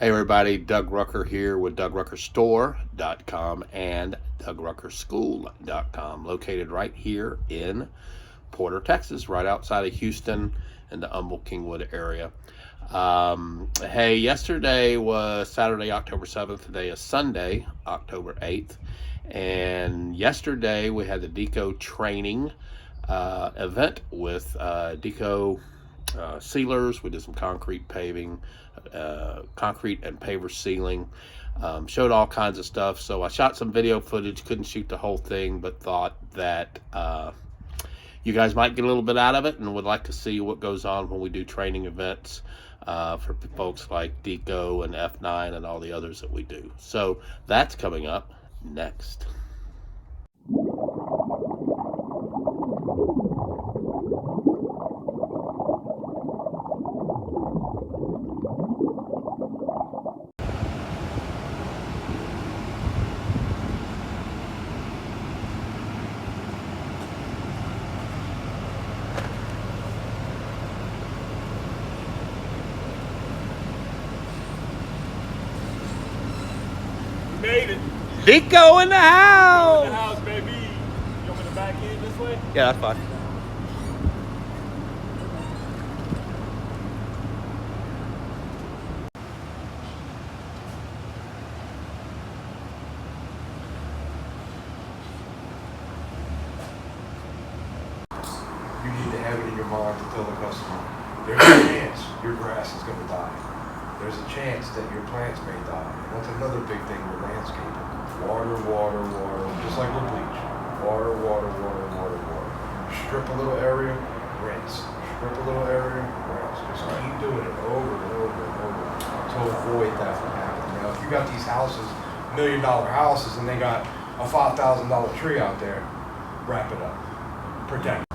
Hey everybody, Doug Rucker here with DougRuckerStore.com and DougRuckerSchool.com, located right here in Porter, Texas, right outside of Houston in the Humble-Kingwood area. Hey, yesterday was Saturday, October 7th. Today is Sunday, October 8th. And yesterday we had the Deco training event with Deco sealers. We did some concrete paving, concrete and paver sealing, showed all kinds of stuff. So I shot some video footage, couldn't shoot the whole thing, but thought that you guys might get a little bit out of it and would like to see what goes on when we do training events for folks like Deco and F9 and all the others that we do. So that's coming up next. Made it. Deco in the house! In the house, baby. You want me to back in this way? Yeah, that's fine. You need to have it in your mind to tell the customer, there's a chance your grass is going to die. There's a chance that your plants may die. And that's another big thing with landscaping. Water, water, water, just like with bleach. Water, water, water, water, water. Strip a little area, rinse. Strip a little area, rinse. Just keep doing it over and over and over to avoid that from happening. Now, if you got these houses, $1 million houses, and they got a $5,000 tree out there, wrap it up. Protect it.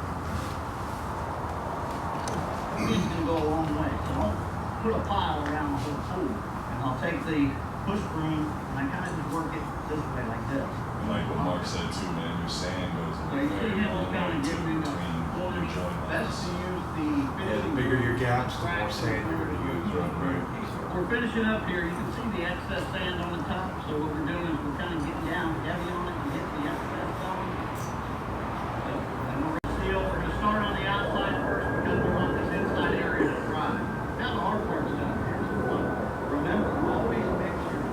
It's going to go a long way. So I'll put a pile around the whole pool, and I'll take the push broom, and I kind of just work it this way like this. And like what Mark said too, man, your sand goes a So you see very him long kind way of giving me between your joint best lines. to use the Yeah, the bigger your gaps, the more sand you're going to use. Right. We're finishing up here. You can see the excess sand on the top. So what we're doing is we're kind of getting down heavy on it to get the excess going. So, and we're going to seal. We're going to start on the outside first because we want this inside area to dry. Now the hard part's done here. So remember, always make sure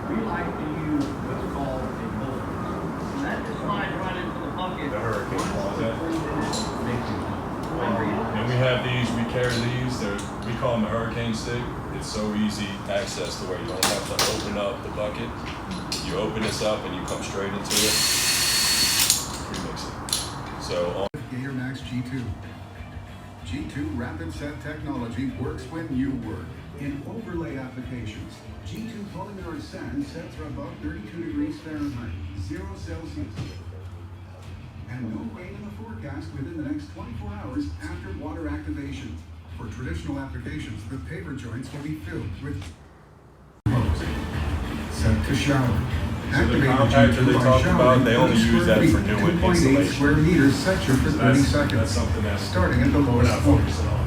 we like to use what's called a mold. And that just slides right into the bucket. The hurricane closet. Remember, And we have these, we carry these, we call them a hurricane stick. It's so easy access to where you don't have to open up the bucket. You open this up and you come straight into it, pre-mix it. So Gator Max G2. G2 Rapid Set technology works when you work. In overlay applications, G2 polymer sand sets are above 32 degrees Fahrenheit, 0 Celsius. And no rain in the forecast within the next 24 hours after water activation. For traditional applications, the paver joints can be filled with set to shower. So the compactor they talked about, they only use that for new installation. 2.8 square meters set you for 30 seconds. That's something that's starting at the we're lowest not point. focusing on.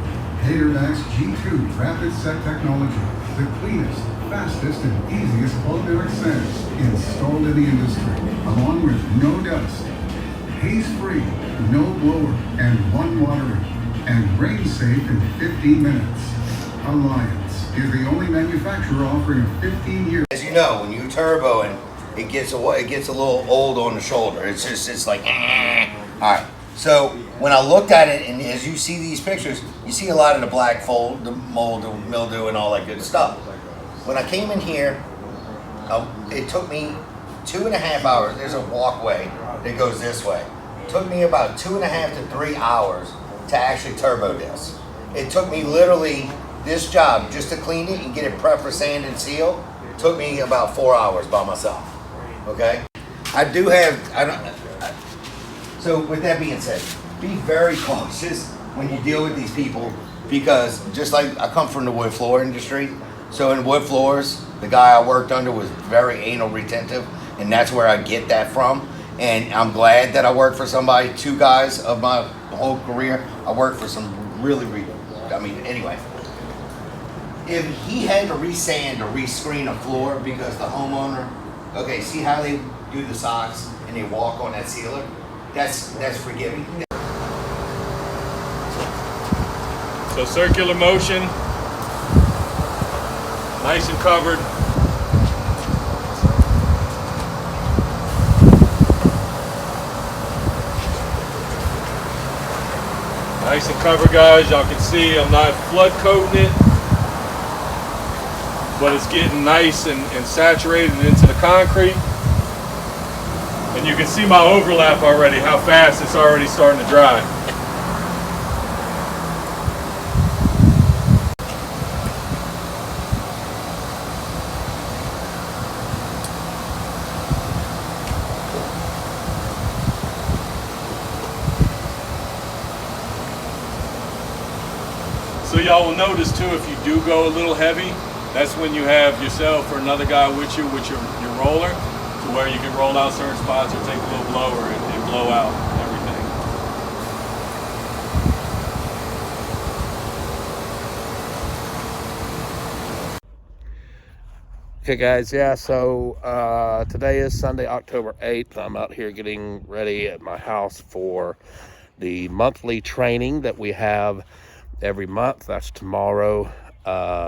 Gator Max G2 Rapid Set technology, the cleanest, fastest, and easiest polymeric sand installed in the industry, along with no dust, haze-free, no blower, and one watering, and rain-safe in 15 minutes. Alliance is the only manufacturer offering a 15-year. As you know, when you turbo and it gets a little old on the shoulder. It's like, all right. So when I looked at it, and as you see these pictures, you see a lot of the black fold, the mold, the mildew, and all that good stuff. When I came in here, it took me 2.5 hours. There's a walkway that goes this way. It took me about 2.5 to 3 hours to actually turbo this. It took me literally this job just to clean it and get it prepped for sand and seal. It took me about 4 hours by myself. Okay, I do have. So with that being said, be very cautious when you deal with these people, because just like I come from the wood floor industry, so in wood floors, the guy I worked under was very anal retentive, and that's where I get that from. And I'm glad that I worked for somebody, 2 guys of my whole career. I worked for some really, anyway. if he had to resand or rescreen a floor because the homeowner, okay, see how they do the socks and they walk on that sealer? That's forgiving. So circular motion, nice and covered. Nice and covered, guys. Y'all can see I'm not flood coating it, but it's getting nice and saturated into the concrete. And you can see my overlap already, how fast it's already starting to dry. So y'all will notice too, if you do go a little heavy, that's when you have yourself or another guy with you with your roller, to where you can roll out certain spots or take a little blower and blow out everything. Okay guys, yeah, so today is Sunday, October 8th. I'm out here getting ready at my house for the monthly training that we have every month. That's tomorrow,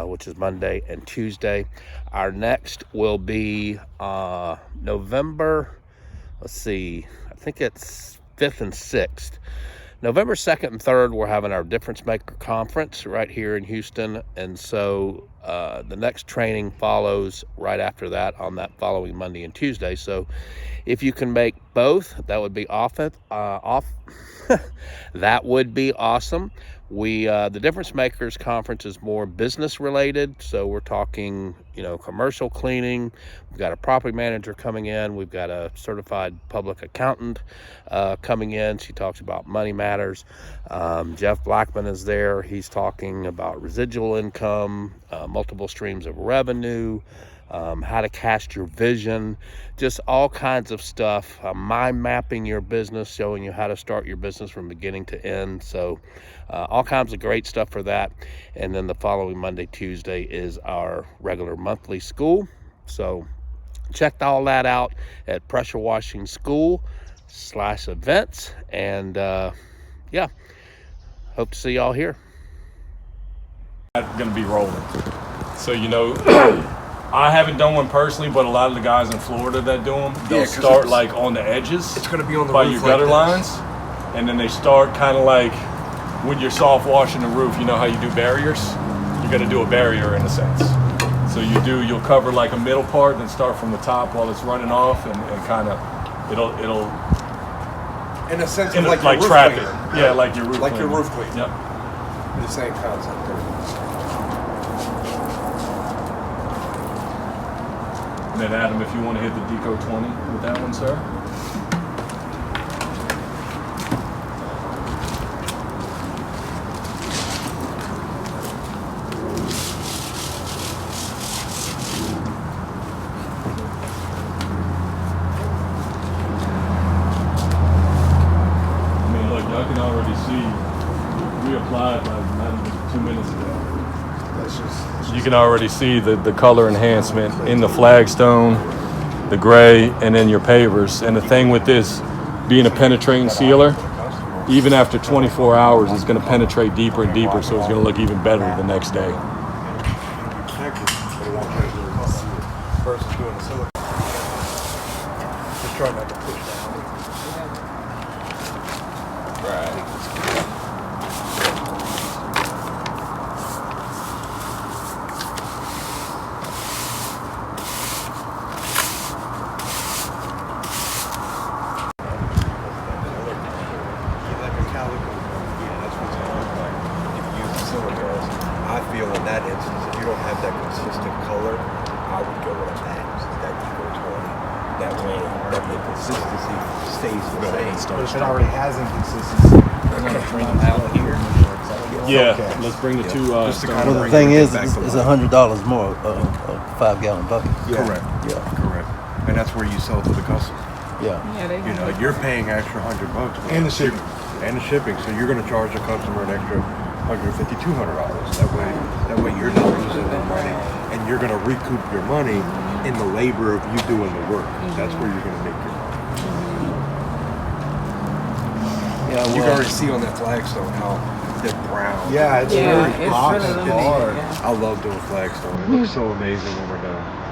which is Monday and Tuesday. Our next will be November, let's see, I think it's 5th and 6th. November 2nd and 3rd, we're having our Difference Maker Conference right here in Houston. And so the next training follows right after that on that following Monday and Tuesday. So if you can make both, that would be that would be awesome. The Difference Makers Conference is more business related. So we're talking, commercial cleaning. We've got a property manager coming in. We've got a certified public accountant coming in. She talks about money matters. Jeff Blackman is there. He's talking about residual income, multiple streams of revenue, how to cast your vision, just all kinds of stuff. Mind mapping your business, showing you how to start your business from beginning to end. So all kinds of great stuff for that. And then the following Monday, Tuesday is our regular monthly school. So check all that out at Pressure Washing School/events. And yeah, hope to see y'all here. Going to be rolling. So, I haven't done one personally, but a lot of the guys in Florida that do them, they'll start like on the edges. It's going to be on the by roof your gutter like lines, and then they start kind of like when you're soft washing the roof. You know how you do barriers? You're going to do a barrier in a sense. So you'll cover like a middle part, then start from the top while it's running off, and kind of it'll in a sense, like your roof trap cleaner. it. Yeah, like your roof. Like cleaner. your roof cleaner. Yep. The same concept. And then Adam, if you want to hit the Deco 20 with that one, sir. I mean, look, y'all can already see we applied like not even 2 minutes ago. You can already see the color enhancement in the flagstone, the gray, and then your pavers. And the thing with this being a penetrating sealer, even after 24 hours, it's going to penetrate deeper and deeper, so it's going to look even better the next day. Versus doing the silicone. Just trying not to push down. I feel in that instance, if you don't have that consistent color, I would go with that Deco 20. That way, that the consistency stays the same. But if it already has inconsistency, We're going to bring them out here. Yeah, Okay. let's bring the two. Just to kind of well, the bring thing it is, back it's to it's life. $100 more a 5-gallon bucket. Correct. Yeah, Correct. And that's where you sell to the customer. yeah. You're paying extra $100. And the shipping. And the shipping. So you're going to charge the customer an extra $150, $200. That way you're not losing the money, and you're going to recoup your money in the labor of you doing the work. That's where you're going to make your money. Yeah, You can well, already see on that flagstone how they're brown. yeah, it's Yeah, really it's popping really neat, hard. yeah. I love doing flagstone. It looks so amazing when we're done.